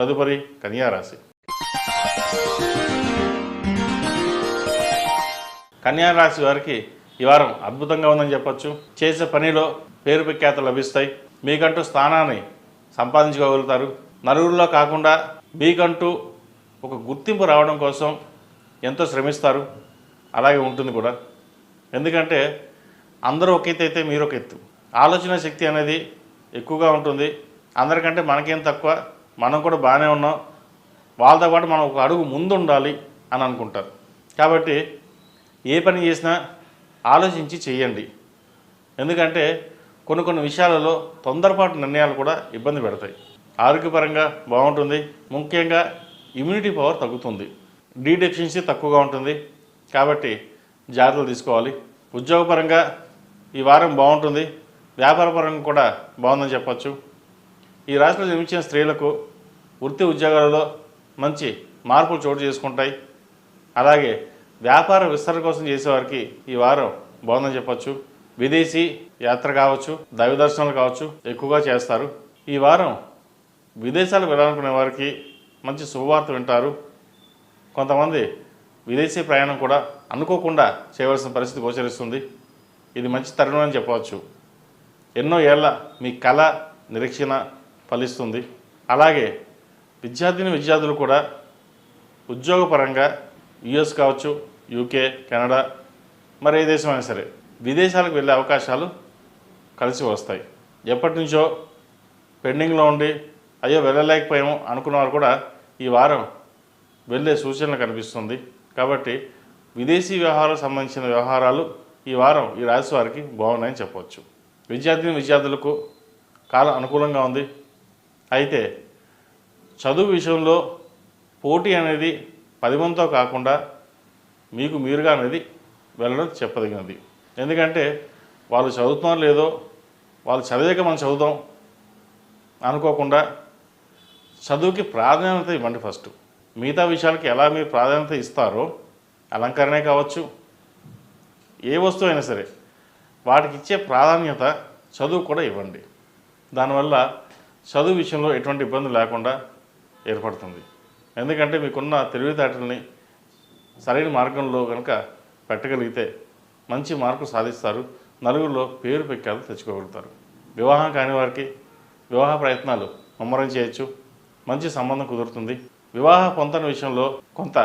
తదుపరి కన్యా రాశి. కన్యా రాశి వారికి ఈ వారం అద్భుతంగా ఉందని చెప్పొచ్చు. చేసే పనిలో పేరు ప్రఖ్యాతలు లభిస్తాయి. మీకంటూ స్థానాన్ని సంపాదించుకోగలుగుతారు. నలుగురిలో కాకుండా మీకంటూ ఒక గుర్తింపు రావడం కోసం ఎంతో శ్రమిస్తారు. అలాగే ఉంటుంది కూడా. ఎందుకంటే అందరూ ఒక ఎత్తు అయితే మీరు ఒక ఎత్తు. ఆలోచన శక్తి అనేది ఎక్కువగా ఉంటుంది. అందరికంటే మనకేం తక్కువ, మనం కూడా బాగానే ఉన్నాం, వాళ్ళతో పాటు మనం ఒక అడుగు ముందు ఉండాలి అని అనుకుంటారు. కాబట్టి ఏ పని చేసినా ఆలోచించి చేయండి. ఎందుకంటే కొన్ని విషయాలలో తొందరపాటు నిర్ణయాలు కూడా ఇబ్బంది పెడతాయి. ఆరోగ్యపరంగా బాగుంటుంది. ముఖ్యంగా ఇమ్యూనిటీ పవర్ తగ్గుతుంది. డి డెఫిషియన్సీ తక్కువగా ఉంటుంది. కాబట్టి జాగ్రత్తలు తీసుకోవాలి. ఉద్యోగపరంగా ఈ వారం బాగుంటుంది. వ్యాపారపరంగా కూడా బాగుందని చెప్పచ్చు. ఈ రాశిలో జన్మించిన స్త్రీలకు వృత్తి ఉద్యోగాలలో మంచి మార్పులు చోటు చేసుకుంటాయి. అలాగే వ్యాపార విస్తరణ కోసం చేసేవారికి ఈ వారం బాగుందని చెప్పచ్చు. విదేశీ యాత్ర కావచ్చు, దైవ దర్శనాలు కావచ్చు ఎక్కువగా చేస్తారు. ఈ వారం విదేశాలకు వెళ్ళాలనుకునే వారికి మంచి శుభవార్త వింటారు. కొంతమంది విదేశీ ప్రయాణం కూడా అనుకోకుండా చేయవలసిన పరిస్థితి గోచరిస్తుంది. ఇది మంచి తరుణం అని చెప్పవచ్చు. ఎన్నో ఏళ్ల మీ కళ నిరీక్షణ ఫలిస్తుంది. అలాగే విద్యార్థులు కూడా ఉద్యోగపరంగా యుఎస్ కావచ్చు, యూకే, కెనడా, మరి ఏ దేశమైనా సరే విదేశాలకు వెళ్ళే అవకాశాలు కలిసి వస్తాయి. ఎప్పటి నుంచో పెండింగ్లో ఉండి అయ్యో వెళ్ళలేకపోయాము అనుకున్నవారు కూడా ఈ వారం వెళ్ళే సూచనలు కనిపిస్తుంది. కాబట్టి విదేశీ వ్యవహారాలకు సంబంధించిన వ్యవహారాలు ఈ వారం ఈ రాశి వారికి బాగున్నాయని చెప్పవచ్చు. విద్యార్థులకు కాలం అనుకూలంగా ఉంది. అయితే చదువు విషయంలో పోటీ అనేది 10 మందితో కాకుండా మీకు మీరుగా అనేది వెళ్ళడం చెప్పదగినది. ఎందుకంటే వాళ్ళు చదువుతున్నారో లేదో, వాళ్ళు చదివాక మనం చదువుదాం అనుకోకుండా చదువుకి ప్రాధాన్యత ఇవ్వండి. ఫస్ట్ మిగతా విషయాలకి ఎలా మీరు ప్రాధాన్యత ఇస్తారో, అలంకరణే కావచ్చు, ఏ వస్తువు అయినా సరే వాటికి ఇచ్చే ప్రాధాన్యత చదువు కూడా ఇవ్వండి. దానివల్ల చదువు విషయంలో ఎటువంటి ఇబ్బంది లేకుండా ఏర్పడుతుంది. ఎందుకంటే మీకున్న తెలివితేటల్ని సరైన మార్గంలో కనుక పెట్టగలిగితే మంచి మార్కులు సాధిస్తారు. నలుగురిలో పేరు ప్రఖ్యాతలు తెచ్చుకోగలుగుతారు. వివాహం కాని వారికి వివాహ ప్రయత్నాలు ముమ్మరం చేయొచ్చు. మంచి సంబంధం కుదురుతుంది. వివాహ పొంతన విషయంలో కొంత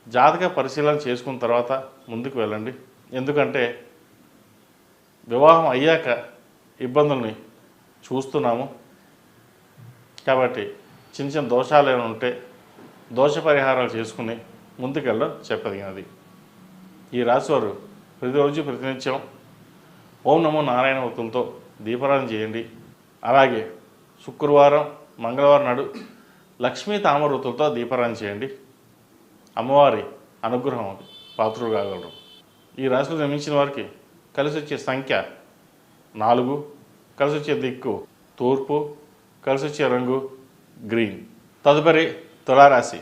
జాతక పరిశీలన చేసుకున్న తర్వాత ముందుకు వెళ్ళండి. ఎందుకంటే వివాహం అయ్యాక ఇబ్బందుల్ని చూస్తున్నాము. కాబట్టి చిన్న దోషాలు ఏమైనా ఉంటే దోష పరిహారాలు చేసుకుని ముందుకెళ్ళడం చెప్పదగినది. ఈ రాశివారు ప్రతిరోజు ప్రతినిత్యం ఓం నమో నారాయణ ఒత్తులతో దీపారాధన చేయండి. అలాగే శుక్రవారం, మంగళవారం నాడు లక్ష్మీ తామర ఒత్తులతో దీపారాధన చేయండి. అమ్మవారి అనుగ్రహం పాత్రులు కాగలరు. ఈ రాశిలో జన్మించిన వారికి కలిసి వచ్చే సంఖ్య 4, కలిసి వచ్చే దిక్కు తూర్పు, కలిసి వచ్చే రంగు గ్రీన్. తదుపరి తులారాశి.